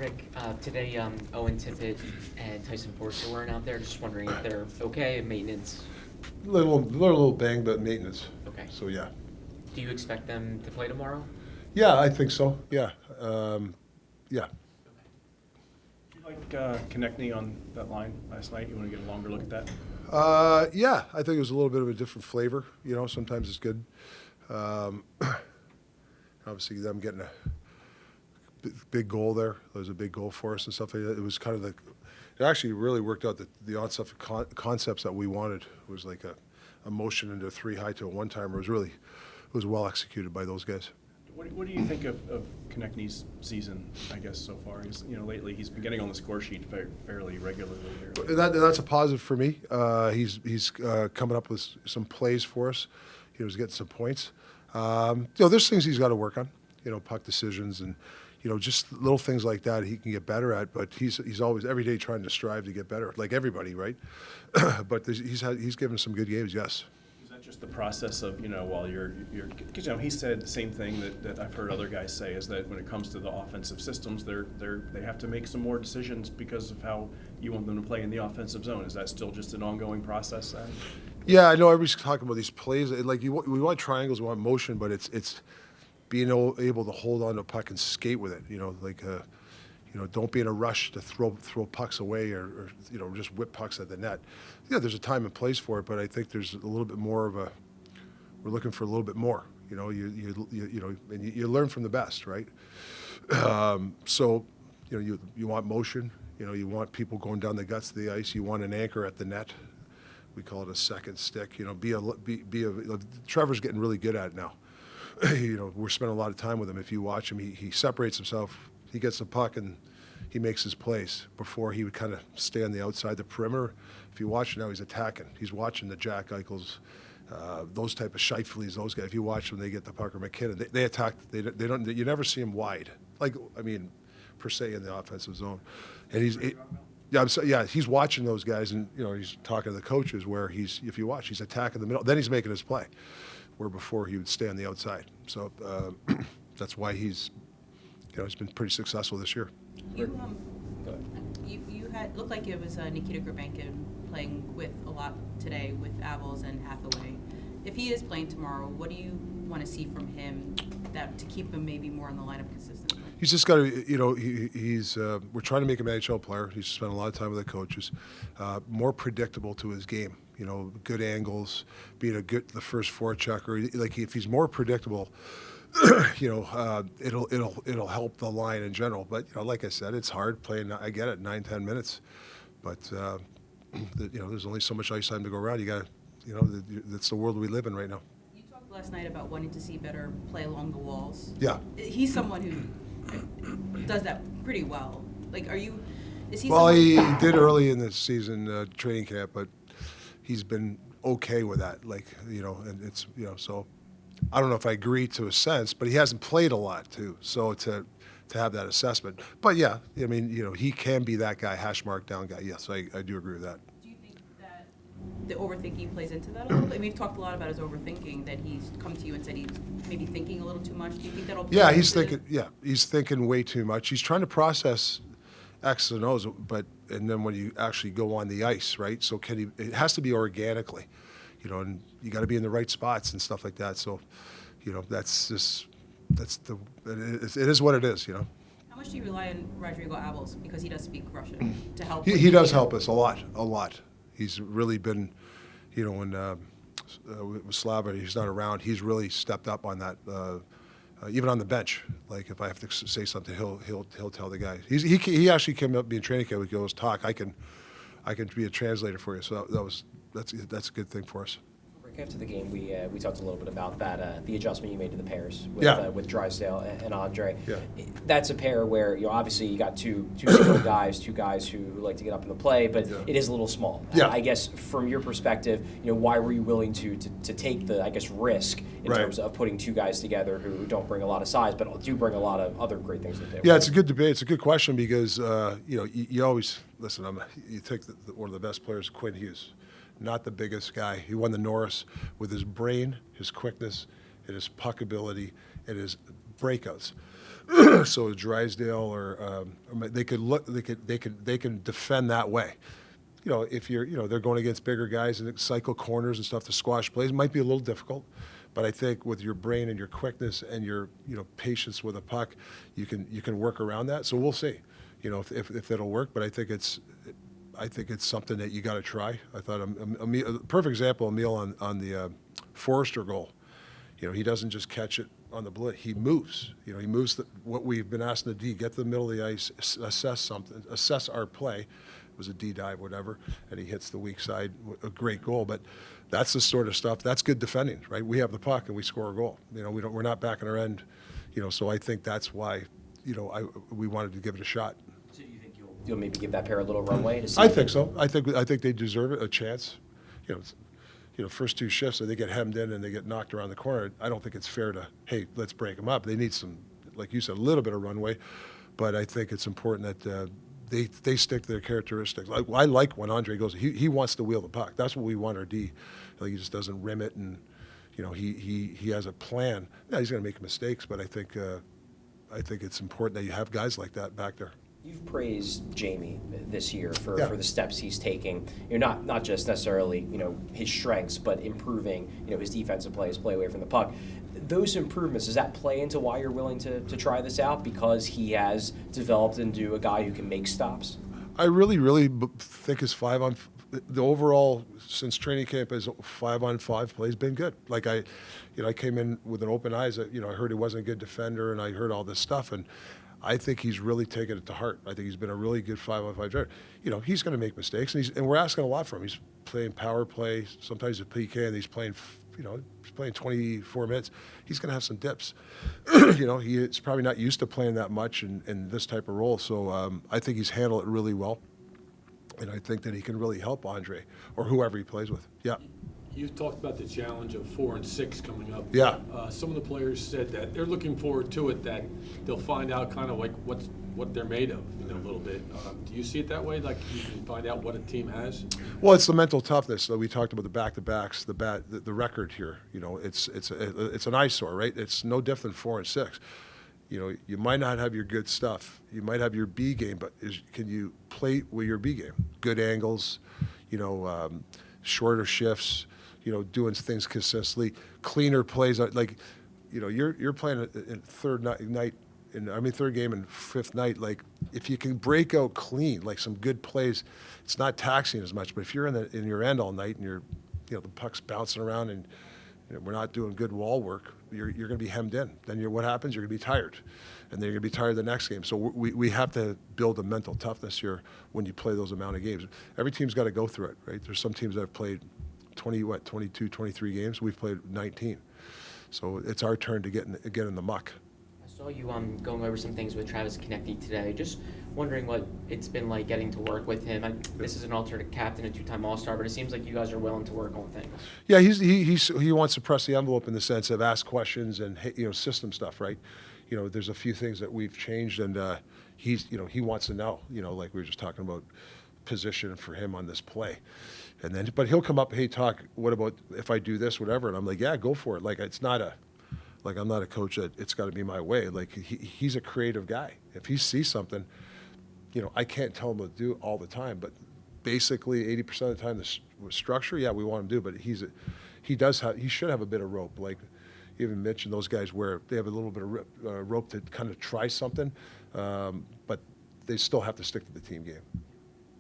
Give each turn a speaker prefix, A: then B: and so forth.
A: Rick, today Owen Tippett and Tyson Forster weren't out there. Just wondering if they're okay, maintenance.
B: Little banged, but maintenance.
A: Okay.
B: So yeah.
A: Do you expect them to play tomorrow?
B: Yeah, I think so. Yeah. Yeah.
C: You like Konecny on that line last night? You want to get a longer look at that?
B: Yeah, I think it was a little bit of a different flavor. You know, sometimes it's good. Obviously, them getting a big goal there. It was a big goal for us and stuff like that. It was kind of it actually really worked out the on-stuff concepts that we wanted. It was like a motion into a 3 high to a 1-timer. It was well executed by those guys.
C: What do you think of Konecny's season, I guess, so far? Lately he's been getting on the score sheet fairly regularly here.
B: That's a positive for me. He's coming up with some plays for us. He was getting some points. There's things he's got to work on. Puck decisions and just little things like that he can get better at. But he's always every day trying to strive to get better, like everybody, right? But he's given some good games, yes.
C: Is that just the process of while you're because he said the same thing that I've heard other guys say, is that when it comes to the offensive systems, they have to make some more decisions because of how you want them to play in the offensive zone. Is that still just an ongoing process then?
B: Yeah, I know everybody's talking about these plays. Like we want triangles, we want motion, but it's being able to hold on to a puck and skate with it. Don't be in a rush to throw pucks away or just whip pucks at the net. Yeah, there's a time and place for it, but I think there's a little bit more of we're looking for a little bit more. And you learn from the best, right? So you want motion. You want people going down the guts of the ice. You want an anchor at the net. We call it a second stick. Trevor's getting really good at it now. We're spending a lot of time with him. If you watch him, he separates himself. He gets the puck and he makes his plays. Before he would kind of stay on the outside the perimeter. If you watch now, he's attacking. He's watching the Jack Eichels, those type of Scheifele's, those guys. If you watch them, they get the puck, or McKinnon. They attack. They don't. You never see him wide, per se in the offensive zone. And he's watching those guys, and he's talking to the coaches. Where if you watch, he's attacking the middle. Then he's making his play. Where before he would stay on the outside. So that's why he's been pretty successful this year.
D: You had looked like it was Nikita Grabenkin playing with a lot today with Avils and Hathaway. If he is playing tomorrow, what do you want to see from him to keep him maybe more in the lineup consistently?
B: He's just got to, he's we're trying to make him an NHL player. He's spent a lot of time with the coaches. More predictable to his game. Good angles, being the first forechecker. Like if he's more predictable, it'll help the line in general. But like I said, it's hard playing. I get it, 9-10 minutes, but there's only so much ice time to go around. You got to, that's the world we live in right now.
D: You talked last night about wanting to see better play along the walls.
B: Yeah,
D: he's someone who does that pretty well. Like, is he?
B: Well, he did early in the season training camp, but he's been okay with that. And it's so. I don't know if I agree to a sense, but he hasn't played a lot too. So to have that assessment, but yeah, he can be that guy, hash mark down guy. Yes, I do agree with that.
D: Do you think that the overthinking plays into that a little bit? We've talked a lot about his overthinking, that he's come to you and said he's maybe thinking a little too much. Do you think that'll?
B: Yeah, he's thinking. Yeah, he's thinking way too much. He's trying to process X's and O's, and then when you actually go on the ice, right? So it has to be organically. And you got to be in the right spots and stuff like that. So, it is what it is.
D: How much do you rely on Rodrigo Avils, because he does speak Russian, to help?
B: He does help us a lot. He's really been, when with Slava, he's not around. He's really stepped up on that. Even on the bench, like if I have to say something, he'll tell the guy. He actually came up being training camp. He goes, talk. I can be a translator for you. So that's a good thing for us.
E: Rick, after the game, we talked a little bit about that the adjustment you made to the pairs with Drysdale and Andre.
B: Yeah.
E: That's a pair where obviously you got two skilled guys, two guys who like to get up in the play, but it is a little small.
B: Yeah.
E: I guess from your perspective, why were you willing to take the risk in terms of putting two guys together who don't bring a lot of size, but do bring a lot of other great things to the table?
B: Yeah, it's a good debate. It's a good question because you always listen. You take one of the best players, Quinn Hughes. Not the biggest guy. He won the Norris with his brain, his quickness, and his puck ability, and his breakouts. So Drysdale they can defend that way. If they're going against bigger guys and cycle corners and stuff to squash plays, it might be a little difficult. But I think with your brain and your quickness and your patience with a puck, you can work around that. So we'll see, if it'll work. But I think it's something that you got to try. I thought a perfect example, Emil on the Forrester goal. He doesn't just catch it on the blue. He moves. He moves what we've been asking the D, get to the middle of the ice, assess our play. It was a D dive, whatever, and he hits the weak side. A great goal, but that's the sort of stuff. That's good defending, right? We have the puck and we score a goal. We're not backing our end. So I think that's why, we wanted to give it a shot.
E: So you think you'll maybe give that pair a little runway to see?
B: I think so. I think they deserve it, a chance. First two shifts, so they get hemmed in and they get knocked around the corner. I don't think it's fair to, hey, let's break them up. They need some, like you said, a little bit of runway, but I think it's important that they stick to their characteristics. I like when Andre goes. He wants to wheel the puck. That's what we want our D. He just doesn't rim it, and he has a plan. Yeah, he's going to make mistakes, but I think it's important that you have guys like that back there.
E: You've praised Jamie this year for
B: Yeah.
E: the steps he's taking. Not just necessarily his strengths, but improving his defensive play, his play away from the puck. Those improvements, does that play into why you're willing to try this out, because he has developed into a guy who can make stops?
B: I really think his the overall since training camp, his 5-on-5 play has been good. Like I came in with an open eyes. I heard he wasn't a good defender, and I heard all this stuff, and I think he's really taken it to heart. I think he's been a really good 5-on-5 driver. He's going to make mistakes, and we're asking a lot from him. He's playing power play, sometimes a PK, and he's playing 24 minutes. He's going to have some dips. He's probably not used to playing that much in this type of role. So I think he's handled it really well, and I think that he can really help Andre or whoever he plays with. Yeah.
F: You've talked about the challenge of 4 and 6 coming up.
B: Yeah.
F: Some of the players said that they're looking forward to it, that they'll find out kind of like what they're made of, a little bit. Do you see it that way? Like you can find out what a team has?
B: Well, it's the mental toughness. So we talked about the back-to-backs, the record here. It's an eyesore, right? It's no different than 4 and 6. You might not have your good stuff. You might have your B game, but can you play with your B game? Good angles, shorter shifts, doing things consistently, cleaner plays. Like, you're playing in third game and fifth night. Like, if you can break out clean, like some good plays, it's not taxing as much. But if you're in your end all night and the puck's bouncing around and we're not doing good wall work, you're going to be hemmed in. Then what happens? You're going to be tired, and then you're going to be tired the next game. So we have to build a mental toughness here when you play those amount of games. Every team's got to go through it, right? There's some teams that have played 22, 23 games. We've played 19. So it's our turn to get in the muck.
A: I saw you going over some things with Travis Konecny today. Just wondering what it's been like getting to work with him. This is an alternate captain, a 2-time All-Star, but it seems like you guys are willing to work on things.
B: Yeah, he wants to press the envelope in the sense of ask questions and system stuff, right? There's a few things that we've changed, and he wants to know. Like we were just talking about position for him on this play, but he'll come up, hey, what about if I do this, whatever, and I'm like, yeah, go for it. Like I'm not a coach that it's got to be my way. Like he's a creative guy. If he sees something, I can't tell him to do all the time, but basically 80% of the time the structure, yeah, we want him to do, but he should have a bit of rope. Like even Mitch and those guys where they have a little bit of rope to kind of try something, but they still have to stick to the team game.